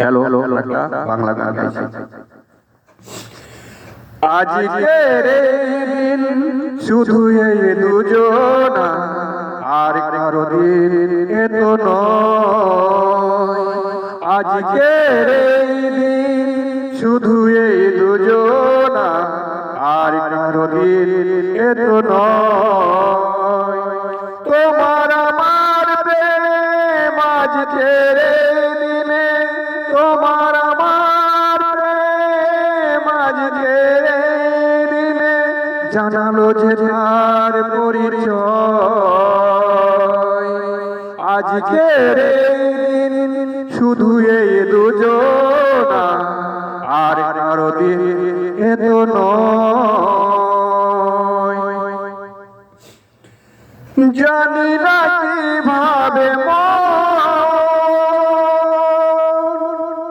Hello একটা বাংলা গান গাইছি। আজকের দিন শুধু এই দুজনা, আর কারো দিন এত নয়। আজকের দিন শুধু এই দুজনা, আর কারো দিন এত নয়। তোমার আমার প্রেম আজকের দিনে, তোমার আমার প্রেম আজকের দিনে জানালো যে তার পরিচয়। আজকের দিন শুধু এই দুজনা, আর কারো দিন এত নয়। জানি না কিভাবে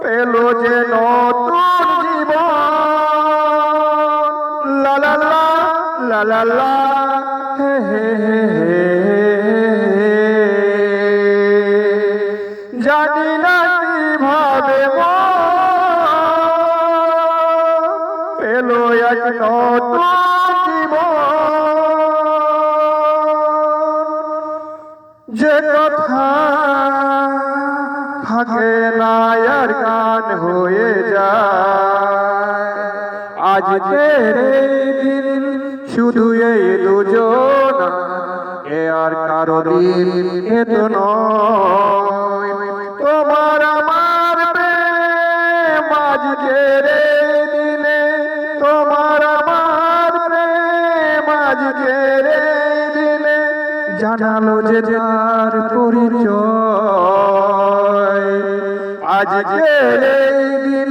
পেল যে নতুন জীবন। লা লা লা লা লা লা হে হে হে হে। জানি না কিভাবে পেল এক নতুন যে কথা থাকে না আর গান হয়ে যায়। আজকের দিন শুধু এই দুজনা, এ আর কারো দিন এত নয়। তোমার আমার প্রেম আজকের দিনে, তোমার আমার প্রেম আজকের দিনে জানালো যে তার পরিচয়। আজকের দিন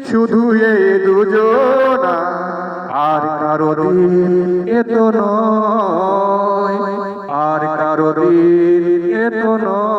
শুধু এই দুজনা, আর কারো দিন এত নয়, আর কারো দিন এত নয়।